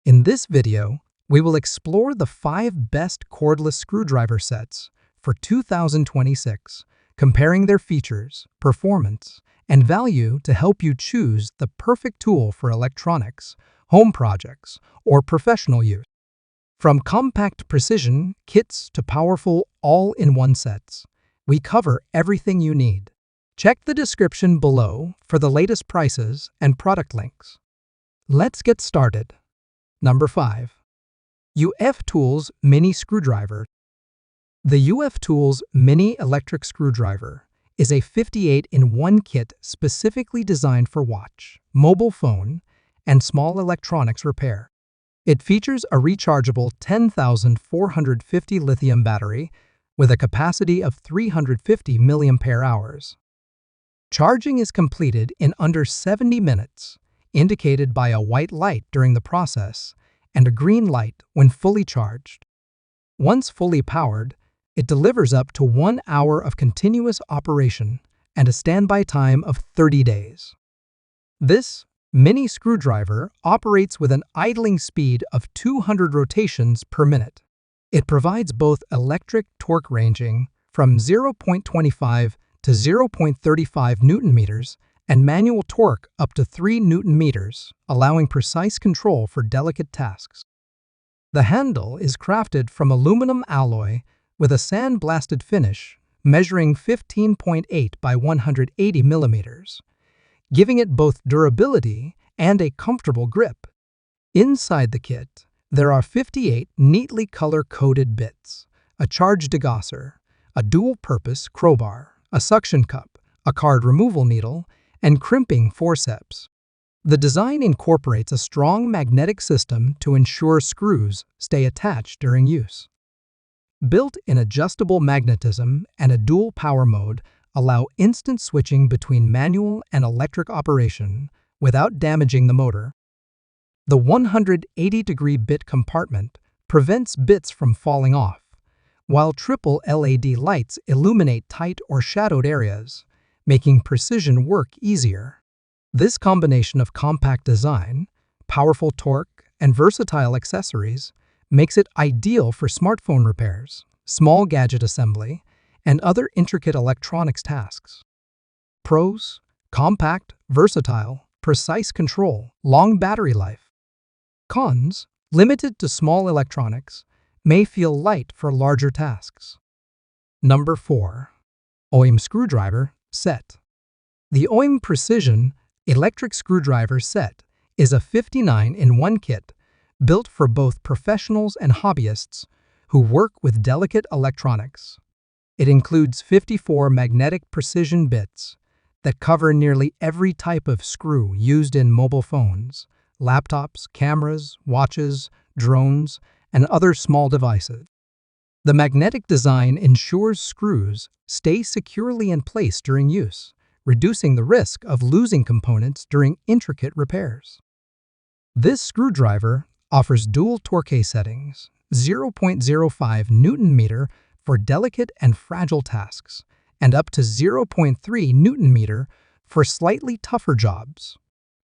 In this video, we will explore the 5 best cordless screwdriver sets for 2026, comparing their features, performance, and value to help you choose the perfect tool for electronics, home projects, or professional use. From compact precision kits to powerful all-in-one sets, we cover everything you need. Check the description below for the latest prices and product links. Let's get started. Number 5. UF Tools Mini Screwdriver. The UF Tools Mini Electric Screwdriver is a 58-in-1 kit specifically designed for watch, mobile phone, and small electronics repair. It features a rechargeable 10,450 lithium battery with a capacity of 350 mAh. Charging is completed in under 70 minutes, indicated by a white light during the process and a green light when fully charged. Once fully powered, it delivers up to 1 hour of continuous operation and a standby time of 30 days. This mini screwdriver operates with an idling speed of 200 rotations per minute. It provides both electric torque ranging from 0.25 to 0.35 Nm and manual torque up to 3 Nm, allowing precise control for delicate tasks. The handle is crafted from aluminum alloy with a sandblasted finish measuring 15.8 by 180 mm, giving it both durability and a comfortable grip. Inside the kit, there are 58 neatly color-coded bits, a charge degausser, a dual-purpose crowbar, a suction cup, a card removal needle, and crimping forceps. The design incorporates a strong magnetic system to ensure screws stay attached during use. Built-in adjustable magnetism and a dual power mode allow instant switching between manual and electric operation without damaging the motor. The 180-degree bit compartment prevents bits from falling off, while triple LED lights illuminate tight or shadowed areas, making precision work easier. This combination of compact design, powerful torque, and versatile accessories makes it ideal for smartphone repairs, small gadget assembly, and other intricate electronics tasks. Pros: compact, versatile, precise control, long battery life. Cons: limited to small electronics, may feel light for larger tasks. Number 4. OIMG Screwdriver Set. The OIMG Precision Electric Screwdriver Set is a 59-in-1 kit built for both professionals and hobbyists who work with delicate electronics. It includes 54 magnetic precision bits that cover nearly every type of screw used in mobile phones, laptops, cameras, watches, drones, and other small devices. The magnetic design ensures screws stay securely in place during use, reducing the risk of losing components during intricate repairs. This screwdriver offers dual torque settings, 0.05 Nm for delicate and fragile tasks, and up to 0.3 Nm for slightly tougher jobs.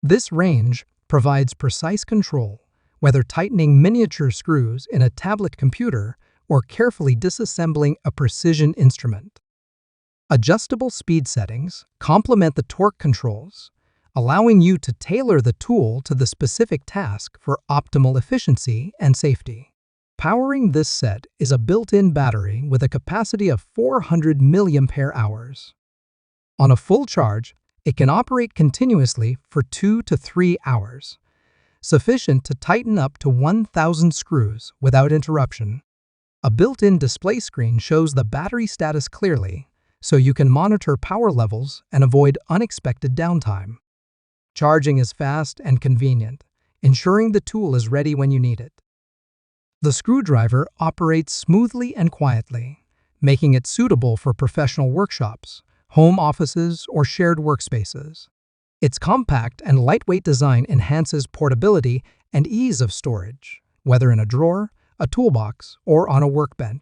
This range provides precise control, whether tightening miniature screws in a tablet computer or carefully disassembling a precision instrument. Adjustable speed settings complement the torque controls, allowing you to tailor the tool to the specific task for optimal efficiency and safety. Powering this set is a built-in battery with a capacity of 400 mAh. On a full charge, it can operate continuously for 2 to 3 hours, sufficient to tighten up to 1,000 screws without interruption. A built-in display screen shows the battery status clearly, so you can monitor power levels and avoid unexpected downtime. Charging is fast and convenient, ensuring the tool is ready when you need it. The screwdriver operates smoothly and quietly, making it suitable for professional workshops, home offices, or shared workspaces. Its compact and lightweight design enhances portability and ease of storage, whether in a drawer, a toolbox, or on a workbench.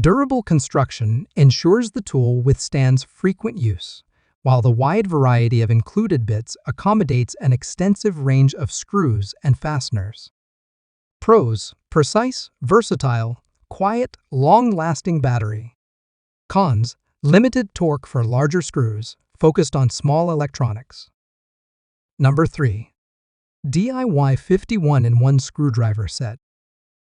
Durable construction ensures the tool withstands frequent use, while the wide variety of included bits accommodates an extensive range of screws and fasteners. Pros: precise, versatile, quiet, long-lasting battery. Cons: limited torque for larger screws, focused on small electronics. Number 3. DIY 51-in-1 Screwdriver Set.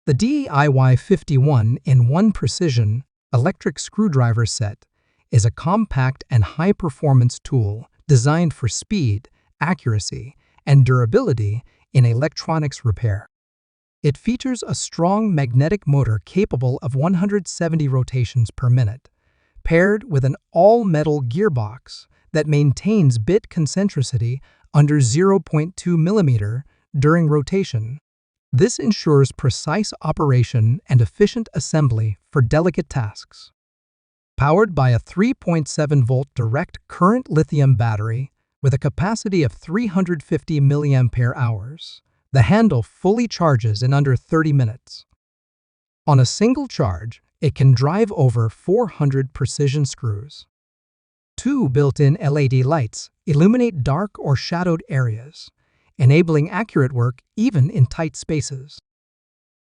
The DIY 51-in-1 Precision Electric Screwdriver Set is a compact and high-performance tool designed for speed, accuracy, and durability in electronics repair. It features a strong magnetic motor capable of 170 rotations per minute, paired with an all-metal gearbox that maintains bit concentricity under 0.2 mm during rotation. This ensures precise operation and efficient assembly for delicate tasks. Powered by a 3.7-volt direct current lithium battery with a capacity of 350 mAh, the handle fully charges in under 30 minutes. On a single charge, it can drive over 400 precision screws. 2 built-in LED lights illuminate dark or shadowed areas, enabling accurate work even in tight spaces.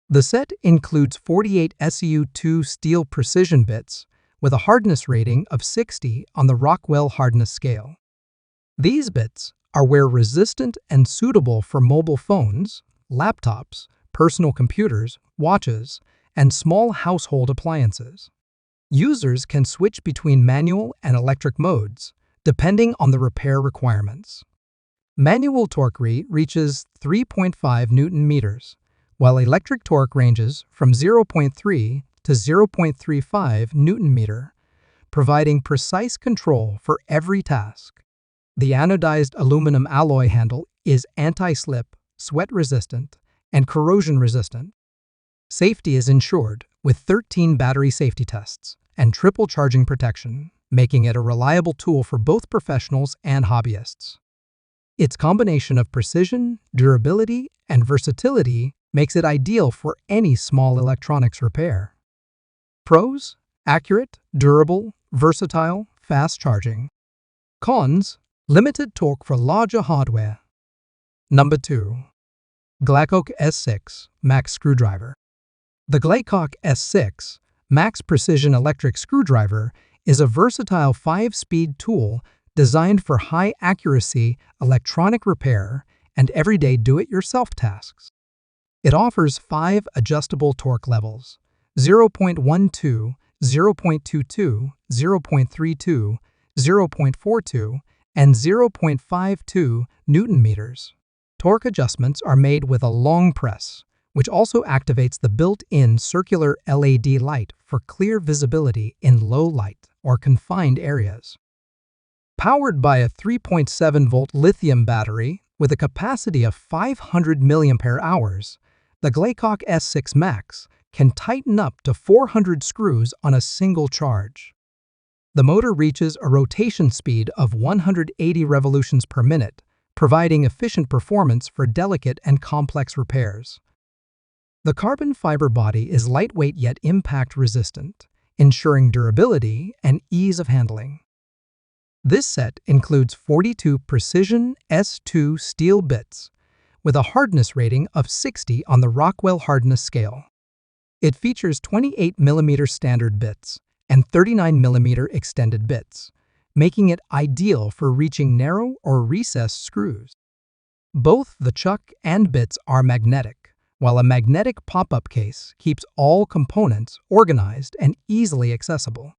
The set includes 48 SU2 steel precision bits with a hardness rating of 60 on the Rockwell hardness scale. These bits are wear-resistant and suitable for mobile phones, laptops, personal computers, watches, and small household appliances. Users can switch between manual and electric modes, depending on the repair requirements. Manual torque reaches 3.5 Nm, while electric torque ranges from 0.3 to 0.35 Nm, providing precise control for every task. The anodized aluminum alloy handle is anti-slip, sweat-resistant, and corrosion-resistant. Safety is ensured with 13 battery safety tests and triple charging protection, making it a reliable tool for both professionals and hobbyists. Its combination of precision, durability, and versatility makes it ideal for any small electronics repair. Pros: accurate, durable, versatile, fast charging. Cons: limited torque for larger hardware. Number 2. Glacok S6 MAX Screwdriver. The Glacok S6 MAX Precision Electric Screwdriver is a versatile 5-speed tool designed for high-accuracy electronic repair and everyday do-it-yourself tasks. It offers 5 adjustable torque levels: 0.12, 0.22, 0.32, 0.42, and 0.52 Nm. Torque adjustments are made with a long press, which also activates the built-in circular LED light for clear visibility in low light or confined areas. Powered by a 3.7-volt lithium battery with a capacity of 500 mAh, the Glacok S6 MAX can tighten up to 400 screws on a single charge. The motor reaches a rotation speed of 180 revolutions per minute, providing efficient performance for delicate and complex repairs. The carbon fiber body is lightweight yet impact-resistant, ensuring durability and ease of handling. This set includes 42 precision S2 steel bits with a hardness rating of 60 on the Rockwell hardness scale. It features 28 mm standard bits and 39 mm extended bits, making it ideal for reaching narrow or recessed screws. Both the chuck and bits are magnetic, while a magnetic pop-up case keeps all components organized and easily accessible.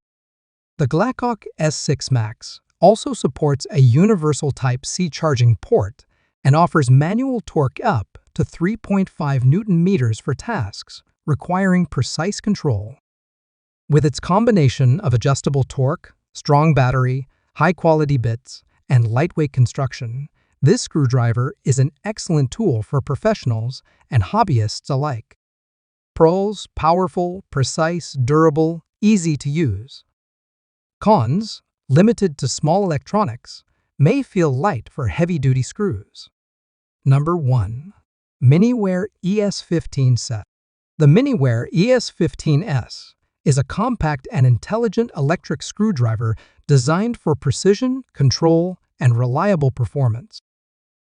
The Glacok S6 MAX also supports a universal Type-C charging port and offers manual torque up to 3.5 Nm for tasks requiring precise control. With its combination of adjustable torque, strong battery, high-quality bits, and lightweight construction, this screwdriver is an excellent tool for professionals and hobbyists alike. Pros: powerful, precise, durable, easy to use. Cons: limited to small electronics, may feel light for heavy-duty screws. Number 1. MINIWARE ES15 Set. The MINIWARE ES15S is a compact and intelligent electric screwdriver designed for precision, control, and reliable performance.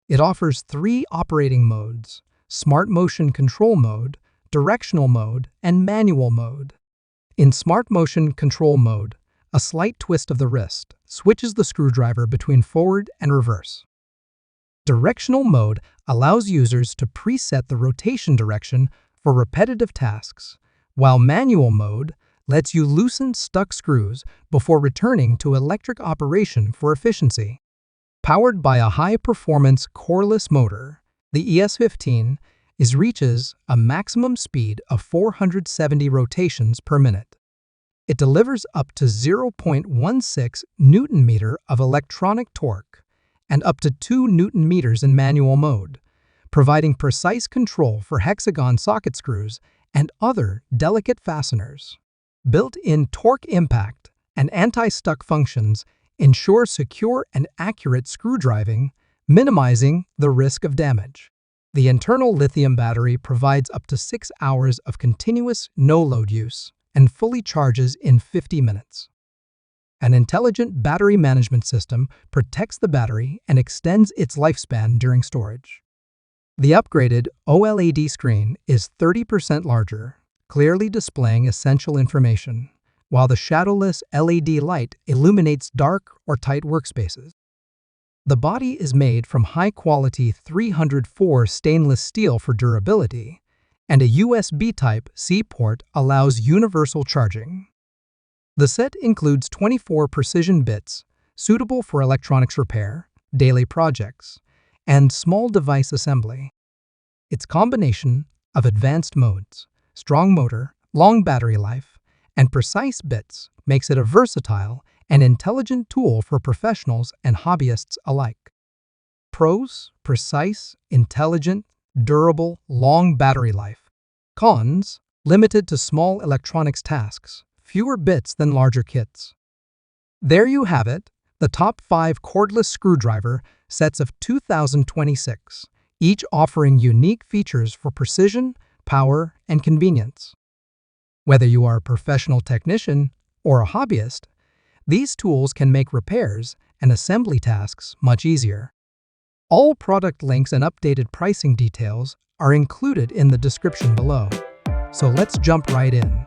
It offers 3 operating modes: Smart Motion Control Mode, Directional Mode, and Manual Mode. In Smart Motion Control Mode, a slight twist of the wrist switches the screwdriver between forward and reverse. Directional Mode allows users to preset the rotation direction for repetitive tasks, while Manual Mode lets you loosen stuck screws before returning to electric operation for efficiency. Powered by a high-performance cordless motor, the ES15 reaches a maximum speed of 470 rotations per minute. It delivers up to 0.16 Newton-meter of electronic torque and up to 2 Newton-meters in manual mode, providing precise control for hexagon socket screws and other delicate fasteners. Built-in torque impact and anti-stuck functions ensure secure and accurate screw driving, minimizing the risk of damage. The internal lithium battery provides up to 6 hours of continuous no-load use and fully charges in 50 minutes. An intelligent battery management system protects the battery and extends its lifespan during storage. The upgraded OLED screen is 30% larger, clearly displaying essential information, while the shadowless LED light illuminates dark or tight workspaces. The body is made from high-quality 304 stainless steel for durability, and a USB Type-C port allows universal charging. The set includes 24 precision bits, suitable for electronics repair, daily projects, and small device assembly. Its combination of advanced modes, strong motor, long battery life, and precise bits makes it a versatile and intelligent tool for professionals and hobbyists alike. Pros: precise, intelligent, durable, long battery life. Cons: limited to small electronics tasks, fewer bits than larger kits. There you have it, the top 5 cordless screwdriver sets of 2026, each offering unique features for precision, power, and convenience. Whether you are a professional technician or a hobbyist, these tools can make repairs and assembly tasks much easier. All product links and updated pricing details are included in the description below. So let's jump right in.